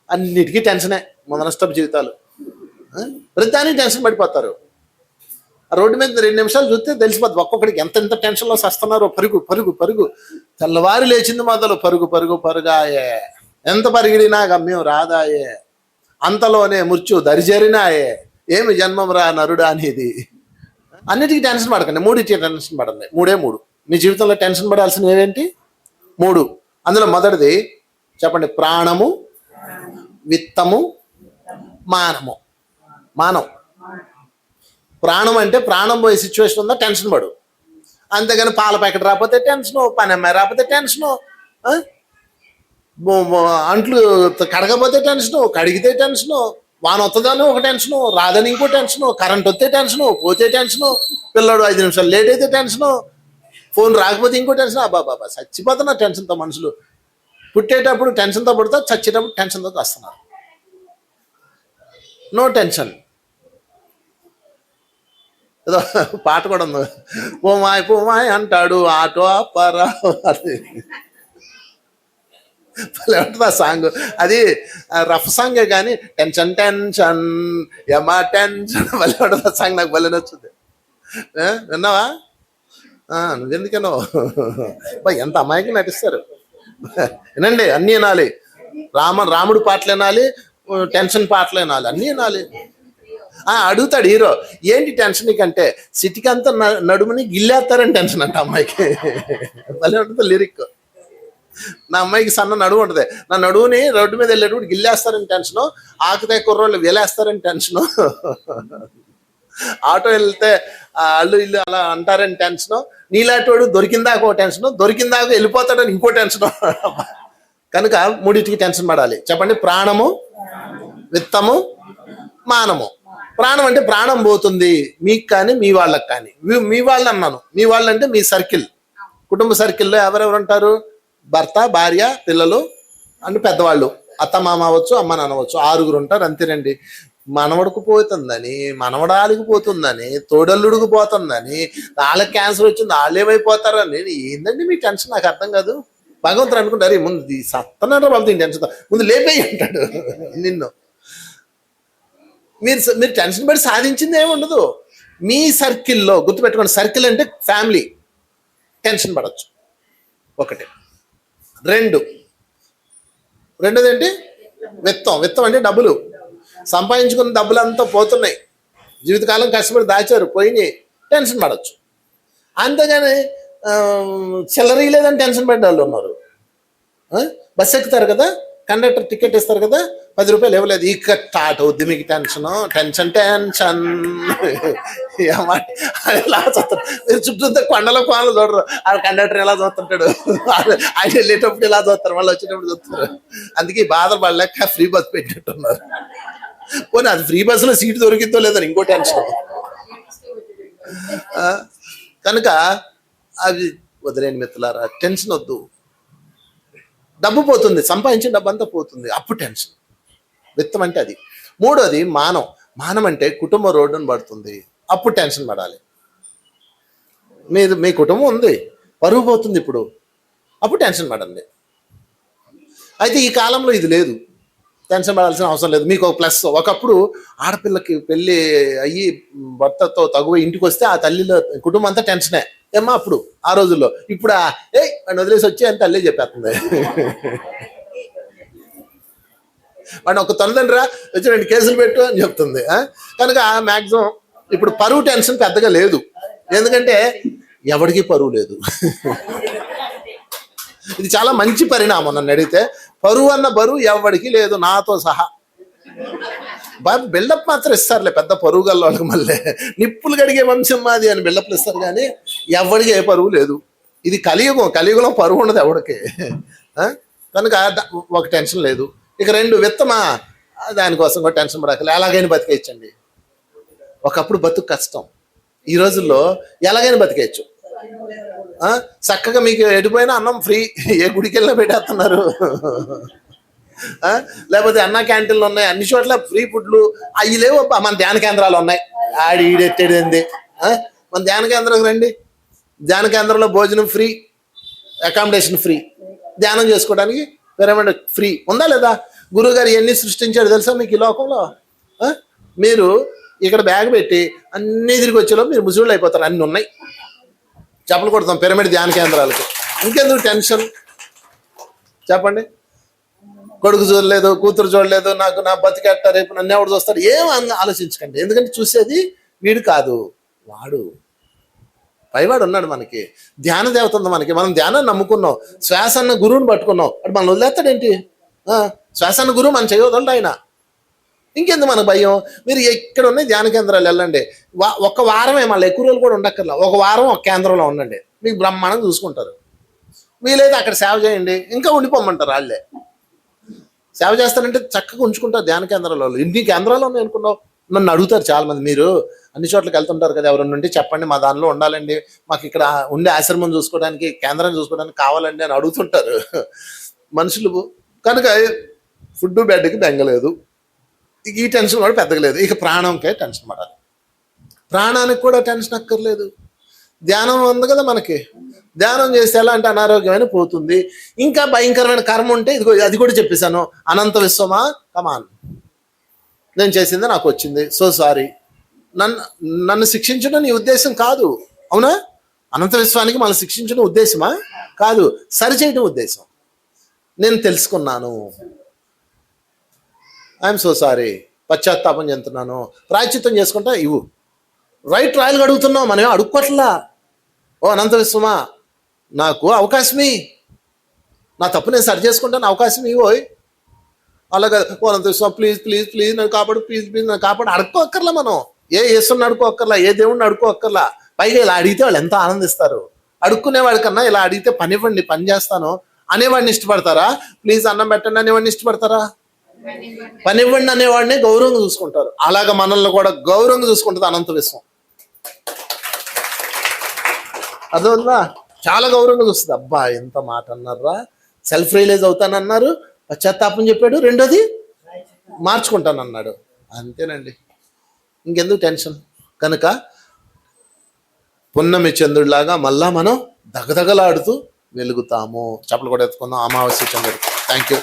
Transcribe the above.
అన్నిటికీ టెన్షనే మొదనష్టపు జీవితాలు. ప్రతిదానికి టెన్షన్ పడిపోతారు. రోడ్డు మీద 2 నిమిషాలు చూస్తే తెలిసిపోద్ది ఒక్కొక్కడికి ఎంత టెన్షన్లో వస్తున్నారో. పరుగు పరుగు పరుగు, తెల్లవారి లేచింది మొదలు పరుగు పరుగు పరుగాయే, ఎంత పరిగిడినా గమ్యం రాదాయే, అంతలోనే మృత్యు దరిజరినాయే, ఏమి జన్మం రా నరుడా అనేది. అన్నిటికీ టెన్షన్ పడకండి, 3 టెన్షన్ పడండి. 3 మీ జీవితంలో టెన్షన్ పడాల్సిన ఏవేంటి? 3. అందులో మొదటిది చెప్పండి, ప్రాణము, విత్తము, మానము. మానం, ప్రాణం అంటే ప్రాణం పోయే సిచ్యువేషన్ ఉందా టెన్షన్ పడు. అంతేగాని పాల ప్యాకెట్ రాకపోతే టెన్షను, పని అమ్మాయి రాకపోతే టెన్షను, అంట్లు కడగపోతే టెన్షను, కడిగితే టెన్షను, వాన వస్తుందని ఒక టెన్షను, రాదని ఇంకో టెన్షను, కరెంట్ వస్తే టెన్షను, పోతే టెన్షను, పిల్లడు 5 నిమిషాలు లేట్ అయితే టెన్షను, ఫోన్ రాకపోతే ఇంకో టెన్షన్. అబ్బాబాబా చచ్చిపోతున్నారు టెన్షన్తో మనుషులు. పుట్టేటప్పుడు టెన్షన్తో పుడతారు, చచ్చేటప్పుడు టెన్షన్తో వస్తున్నారు. No tension. ఏదో పాట కూడా ఉంది, పోమాయ్ పోమాయ్ అంటాడు ఆటో అప్పారా అది భలే ఉంటుంది ఆ సాంగ్. అది రఫ్ సాంగే కానీ టెన్షన్ టెన్షన్ యమా టెన్షన్ భలే ఉంటుంది ఆ సాంగ్. నాకు భలే నచ్చుంది. విన్నావా? నువ్వెందుకనో ఎంత అమాయకంగా నటిస్తారు. వినండి, అన్నీ వినాలి. రాముడు పాటలు వినాలి, టెన్షన్ పాటలు వినాలి, అన్నీ వినాలి. అడుగుతాడు హీరో, ఏంటి టెన్షన్ నీకంటే, సిటీకి అంతా నడుముని గిల్లేస్తారని టెన్షన్ అంట అమ్మాయికి. భలే ఉంటుంది లిరిక్. నా అమ్మాయికి సన్న నడుము ఉంటుంది, నా నడువుని రోడ్డు మీద వెళ్ళేటప్పుడు గిల్లేస్తారని టెన్షను, ఆకుతాయి కుర్రోళ్ళు వేలేస్తారని టెన్షను, ఆటో వెళ్తే అల్లు ఇల్లు అలా అంటారని టెన్షను, నీలాంటి దొరికిందాక ఒక టెన్షను, దొరికిందాక వెళ్ళిపోతాడని ఇంకో టెన్షను. కనుక 3 టెన్షన్ పడాలి. చెప్పండి, ప్రాణము, విత్తము, మానము. ప్రాణం అంటే ప్రాణం పోతుంది మీకు కానీ మీ వాళ్ళకి కానీ. మీ వాళ్ళు అన్నాను, మీ వాళ్ళు అంటే మీ సర్కిల్, కుటుంబ సర్కిల్లో ఎవరెవరు ఉంటారు? భర్త, భార్య, పిల్లలు అంటే పెద్దవాళ్ళు, అత్త మామ అవ్వచ్చు, అమ్మ నాన్న అవ్వచ్చు, 6 ఉంటారు అంతేనండి. మనవడికి పోతుందని, మనవడాలికి పోతుందని, తోడల్లుడికి పోతుందని, వాళ్ళకి క్యాన్సర్ వచ్చింది వాళ్ళు ఏమైపోతారని. ఏందండి మీ టెన్షన్? నాకు అర్థం కాదు. భగవంతుడు అనుకుంటారు ముందు సత్తనారా బాబు టెన్షన్, ముందు లేపేయి అంటాడు నిన్ను. మీరు టెన్షన్ పడి సాధించింది ఏముండదు. మీ సర్కిల్లో గుర్తుపెట్టుకోండి, సర్కిల్ అంటే ఫ్యామిలీ, టెన్షన్ పడవచ్చు. 1. 2 ఏంటి? విత్తం. విత్తం అంటే డబ్బులు. సంపాదించుకున్న డబ్బులంతా పోతున్నాయి, జీవితకాలం కష్టపడి దాచారు, పోయినాయి, టెన్షన్ పడవచ్చు. అంతేగాని చిల్లరీ లేదని టెన్షన్ పడ్డ వాళ్ళు ఉన్నారు. బస్సు ఎక్కుతారు కదా, కండక్టర్ టికెట్ ఇస్తారు కదా, 10 రూపాయలు ఇవ్వలేదు, ఇక స్టార్ట్ అవుద్ది మీకు టెన్షన్ టెన్షన్ టెన్షన్. ఎలా చూస్తారు మీరు? చుట్టూ కొండల కోనలు చూడరు, ఆ కండక్టర్ ఎలా చూస్తుంటాడు, ఆయన వెళ్ళేటప్పుడు ఎలా చూస్తారు, వాళ్ళు వచ్చేటప్పుడు చూస్తారు. అందుకే బాధ పడలేక ఫ్రీ బస్ పెట్టినట్టున్నారు. పోనీ అది ఫ్రీ బస్సులో సీటు దొరికిందో లేదో ఇంకో టెన్షన్. కనుక అవి వదిలేని మిత్రులారా, టెన్షన్ వద్దు. డబ్బు పోతుంది, సంపాదించిన డబ్బు అంతా పోతుంది, అప్పుడు టెన్షన్. విత్తం అంటే అది. 3 మానం. మానం అంటే కుటుంబం రోడ్డును పడుతుంది, అప్పుడు టెన్షన్ పడాలి. మీ కుటుంబం ఉంది, పరువు పోతుంది ఇప్పుడు, అప్పుడు టెన్షన్ పడండి. అయితే ఈ కాలంలో ఇది లేదు, టెన్షన్ పడాల్సిన అవసరం లేదు. మీకు ఒక ప్లస్, ఒకప్పుడు ఆడపిల్లకి పెళ్ళి అయ్యి భర్తతో తగువ ఇంటికి వస్తే ఆ తల్లిలో కుటుంబం అంతా టెన్షనే ఏమ్మా అప్పుడు ఆ రోజుల్లో. ఇప్పుడు వాడిని వదిలేసి వచ్చి అని తల్లి చెప్పేస్తుంది. వాడిని ఒక తల్లిదండ్రా వచ్చి 2 కేసులు పెట్టు అని చెప్తుంది. కనుక మ్యాక్సిమం ఇప్పుడు పరువు టెన్షన్ పెద్దగా లేదు, ఎందుకంటే ఎవరికి పరువు లేదు. ఇది చాలా మంచి పరిణామం. నన్ను అడిగితే పరువు అన్న బరువు ఎవరికి లేదు, నాతో సహా. బిల్డప్ మాత్రం ఇస్తారులే పెద్ద పరువు గల్ల వాళ్ళకి, మళ్ళీ నిప్పులు కడిగే వంశం మాది అని బిల్డప్లు ఇస్తారు, కానీ ఎవరికి ఏ పరువు లేదు. ఇది కలియుగం, కలియుగంలో పరువు ఉండదు ఎవరికి. కనుక ఒక టెన్షన్ లేదు. ఇక 2 విత్తమా, దానికోసం కూడా టెన్షన్ పడకలే, ఎలాగైనా బతికేయచ్చండి. ఒకప్పుడు బతుకు కష్టం, ఈ రోజుల్లో ఎలాగైనా బతికేయచ్చు. చక్కగా మీకు ఎడిపోయినా అన్నం ఫ్రీ, ఏ గుడికి వెళ్ళినా పెట్టేస్తున్నారు. లేకపోతే అన్న క్యాంటీన్లు ఉన్నాయి, అన్ని చోట్ల ఫ్రీ ఫుడ్లు. అవి లేవు, మన ధ్యాన కేంద్రాలు ఉన్నాయి. ఈడెట్టేది మన ధ్యాన కేంద్రంకి రండి, ధ్యాన కేంద్రంలో భోజనం ఫ్రీ, అకామిడేషన్ ఫ్రీ, ధ్యానం చేసుకోవడానికి పిరమిడ్ ఫ్రీ ఉందా లేదా? గురువుగారు ఎన్ని సృష్టించాడు తెలుసా మీకు ఈ లోకంలో? ఆ? మీరు ఇక్కడ బ్యాగ్ పెట్టి అన్ని తిరిగి వచ్చేలో మీరు ముసుగులు అయిపోతారు. అన్ని ఉన్నాయి, చెప్పలు కొడతాం పిరమిడ్ ధ్యాన కేంద్రాలకు. ఇంకెందుకు టెన్షన్ చెప్పండి? కొడుకు చూడలేదు, కూతురు చూడలేదు, నాకు నా బతికెట్ట, రేపు నన్ను ఎవడు చూస్తాడు, ఏం ఆలోచించకండి. ఎందుకంటే చూసేది వీడు కాదు, వాడు పైవాడు ఉన్నాడు. మనకి ధ్యాన దేవత ఉంది. మనకి మనం ధ్యానాన్ని నమ్ముకున్నాం, శ్వాస అన్న గురువుని పట్టుకున్నాం. అటు మనం వదిలేస్తాడేంటి? శ్వాస అన్న గురువు మనం చేయవదండి ఆయన. ఇంకెందుకు మన భయం? మీరు ఎక్కడ ఉన్నాయి ధ్యాన కేంద్రాలు వెళ్ళండి, ఒక వారమే, మళ్ళీ ఎక్కువ రోజులు కూడా ఉండక్కర్లా, ఒక వారం ఒక కేంద్రంలో ఉండండి, మీకు బ్రహ్మాండంగా చూసుకుంటారు. వీలైతే అక్కడ సేవ చేయండి, ఇంకా ఉండిపోమంటారు వాళ్ళే. సేవ చేస్తారంటే చక్కగా ఉంచుకుంటారు ధ్యాన కేంద్రాల. ఇన్ని కేంద్రాలు ఉన్నాయి అనుకున్నావు. నన్ను అడుగుతారు చాలా మంది, మీరు అన్ని చోట్లకి వెళ్తుంటారు కదా, ఎవరైనా ఉంటే చెప్పండి, మా దానిలో ఉండాలండి, మాకు ఇక్కడ ఉండే ఆశ్రమం చూసుకోవడానికి, కేంద్రం చూసుకోవడానికి కావాలండి అని అడుగుతుంటారు మనుషులు. కనుక ఫుడ్ బెడ్కి బెంగలేదు, ఈ టెన్షన్ కూడా పెద్దగా లేదు. ఇక ప్రాణంకే టెన్షన్ పడాలి. ప్రాణానికి కూడా టెన్షన్ అక్కర్లేదు. ధ్యానం ఉంది కదా మనకి, ధ్యానం చేస్తే ఎలాంటి అనారోగ్యమైన పోతుంది. ఇంకా భయంకరమైన కర్మ ఉంటే ఇదిగో అది కూడా చెప్పేశాను, అనంత విశ్వమా కమాన్, నేను చేసింది నాకు వచ్చింది, సో సారీ, నన్ను శిక్షించడం నీ ఉద్దేశం కాదు, అవునా? అనంత విశ్వానికి మనం శిక్షించడం ఉద్దేశమా? కాదు, సరిచేయడం ఉద్దేశం. నేను తెలుసుకున్నాను, ఐఎమ్ సో సారీ, పశ్చాత్తాపం చెందుతున్నాను, ప్రాయశ్చిత్తం చేసుకుంటా ఇవ్వు. రైట్ రాయలు అడుగుతున్నావు, మనం అడుక్కోట్లా. ఓ అనంత విశ్వమా, నాకు అవకాశమే, నా తప్పు నేను సరి చేసుకుంటాను, అవకాశం ఇవ్వోయ్. అలాగే ఓ అనంత విశ్వం ప్లీజ్ ప్లీజ్ ప్లీజ్ నన్ను కాపాడు, ప్లీజ్ ప్లీజ్ నన్ను కాపాడు. అడుక్కోక్కర్లా మనం, ఏ యేసుని అడుక్కోక్కర్లా, ఏ దేవుడిని అడుక్కోక్కర్లా. పైగా ఇలా అడిగితే వాళ్ళు ఎంత ఆనందిస్తారు. అడుక్కునేవాడి కన్నా ఇలా అడిగితే పని ఇవ్వండి, పని చేస్తాను అనేవాడిని ఇష్టపడతారా? ప్లీజ్ అన్నం పెట్టండి అనేవాడిని ఇష్టపడతారా? పని ఇవ్వండి అనేవాడిని గౌరవంగా చూసుకుంటారు. అలాగ మనల్ని కూడా గౌరవంగా చూసుకుంటుంది అనంత విశ్వం. అర్థమవుతుందా? చాలా గౌరవంగా చూస్తుంది. అబ్బా ఎంత మాట అన్నారా, సెల్ఫ్ రియలైజ్ అవుతానన్నారు, పశ్చాత్తాపం చెప్పాడు, రెండోది మార్చుకుంటానన్నాడు, అంతేనండి. ఇంకెందుకు టెన్షన్? కనుక పున్నమి చంద్రుడిలాగా మళ్ళా మనం దగదగలాడుతూ వెలుగుతాము. చప్పలు కూడా ఎత్తుకుందాం. అమావాస్య చంద్రుడు. Thank you.